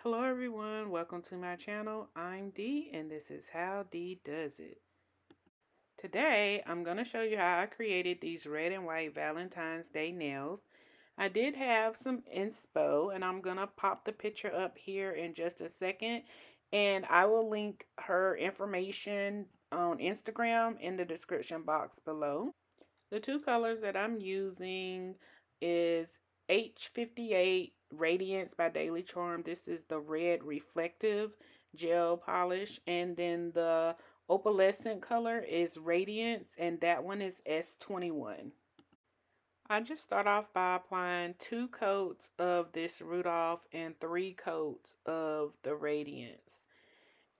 Hello everyone, welcome to my channel. I'm Dee and this is How Dee Does It. Today I'm going to show you how I created these red and white Valentine's Day nails. I did have some inspo and I'm going to pop the picture up here in just a second, and I will link her information on Instagram in the description box below. The two colors that I'm using is H58 Radiance by Daily Charm. This is the red reflective gel polish, and then the opalescent color is Radiance, and that one is S21. I just start off by applying 2 coats of this Rudolph and 3 coats of the Radiance.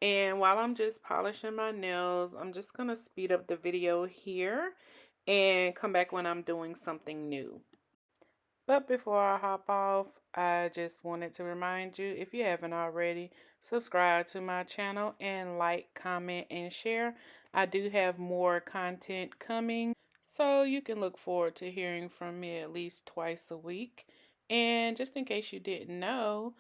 And while I'm just polishing my nails, I'm just going to speed up the video here and come back when I'm doing something new. But before I hop off, I just wanted to remind you, if you haven't already, subscribe to my channel and like, comment, and share. I do have more content coming, so you can look forward to hearing from me at least twice a week. And just in case you didn't know,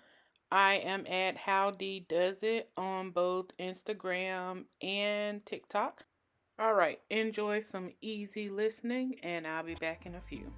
I am at How Dee Does It on both Instagram and TikTok. Alright, enjoy some easy listening, and I'll be back in a few.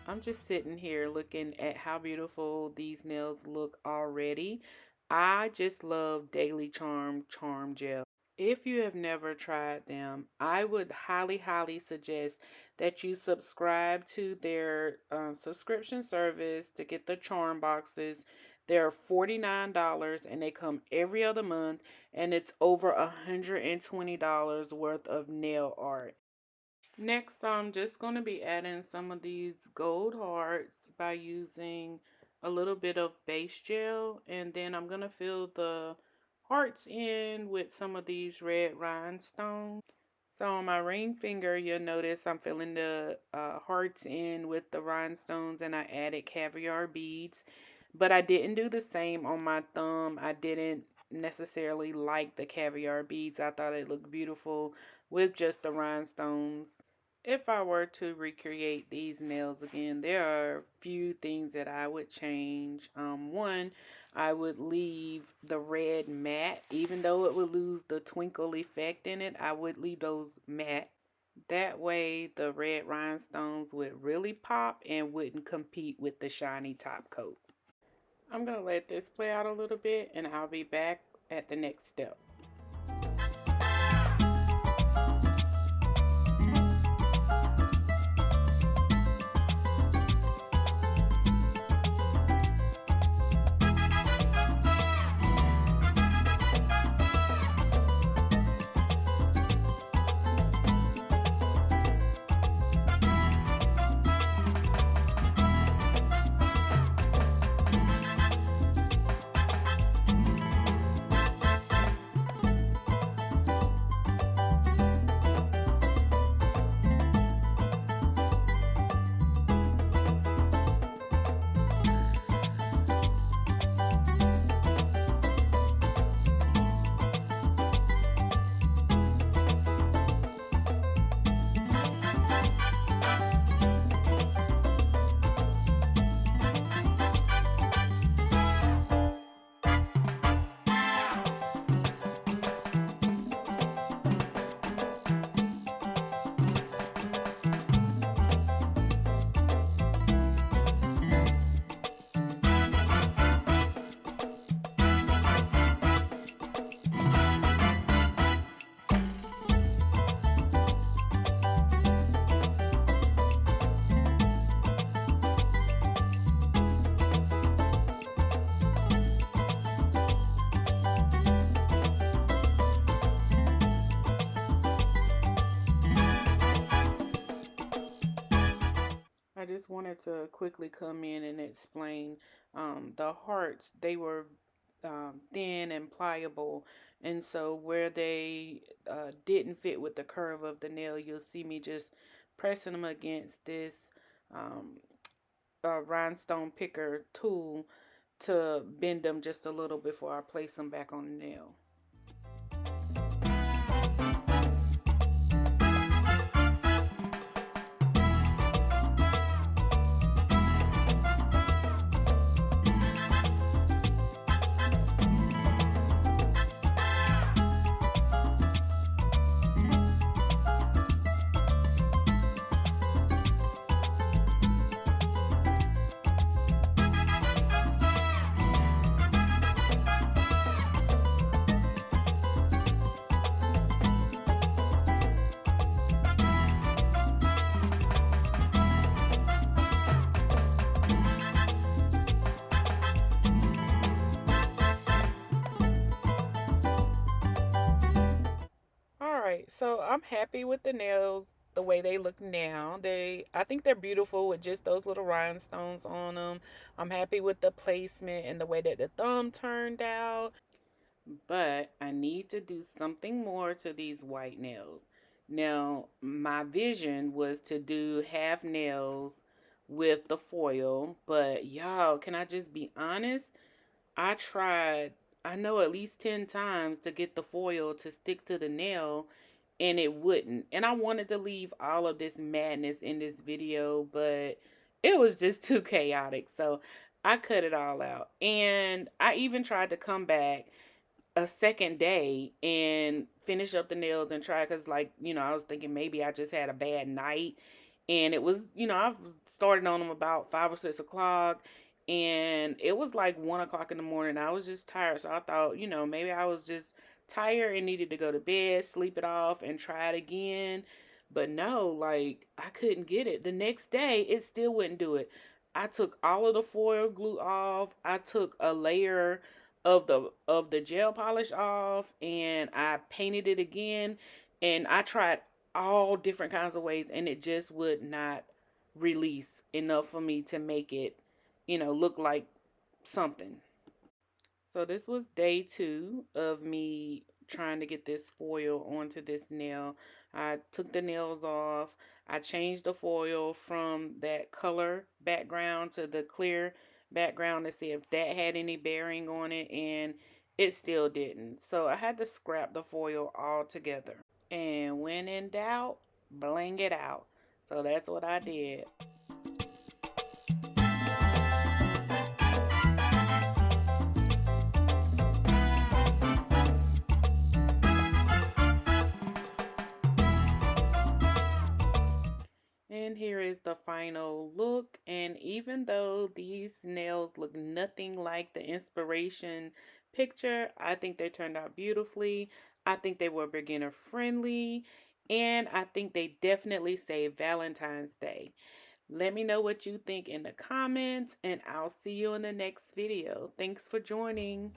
I'm just sitting here looking at how beautiful these nails look already. I just love Daily Charm Gel. If you have never tried them, I would highly suggest that you subscribe to their subscription service to get the charm boxes. They're $49 and they come every other month, and it's over $120 worth of nail art. Next, I'm just going to be adding some of these gold hearts by using a little bit of base gel, and then I'm going to fill the hearts in with some of these red rhinestones. So on my ring finger, you'll notice I'm filling the hearts in with the rhinestones, and I added caviar beads. But I didn't do the same on my thumb. I didn't necessarily like the caviar beads. I thought it looked beautiful with just the rhinestones. If I were to recreate these nails again, there are a few things that I would change. One, I would leave the red matte. Even though it would lose the twinkle effect in it, I would leave those matte. That way the red rhinestones would really pop and wouldn't compete with the shiny top coat. I'm going to let this play out a little bit, and I'll be back at the next step. I just wanted to quickly come in and explain the hearts. They were thin and pliable, and so where they didn't fit with the curve of the nail, you'll see me just pressing them against this um, rhinestone picker tool to bend them just a little before I place them back on the nail. Alright, so I'm happy with the nails the way they look now. I think they're beautiful with just those little rhinestones on them. I'm happy with the placement and the way that the thumb turned out. But I need to do something more to these white nails. Now, my vision was to do half nails with the foil, but y'all, can I just be honest? I tried, I know at least 10 times to get the foil to stick to the nail, and it wouldn't. And I wanted to leave all of this madness in this video, but it was just too chaotic. So I cut it all out. And I even tried to come back a second day and finish up the nails and try, because, like, I was thinking maybe I just had a bad night, and it was, I was starting on them about 5 or 6 o'clock, and it was like 1 o'clock in the morning. I was just tired, so I thought, maybe I was just tired and needed to go to bed, sleep it off, and try it again. But no, like, I couldn't get it. The next day it still wouldn't do it. I took all of the foil glue off. I took a layer of the gel polish off, and I painted it again, and I tried all different kinds of ways, and it just would not release enough for me to make it, look like something. So this was day 2 of me trying to get this foil onto this nail. I took the nails off. I changed the foil from that color background to the clear background to see if that had any bearing on it, and it still didn't. So I had to scrap the foil altogether. And when in doubt, bling it out. So that's what I did. And here is the final look. And even though these nails look nothing like the inspiration picture, I think they turned out beautifully. I think they were beginner friendly, and I think they definitely saved Valentine's Day. Let me know what you think in the comments, and I'll see you in the next video. Thanks for joining.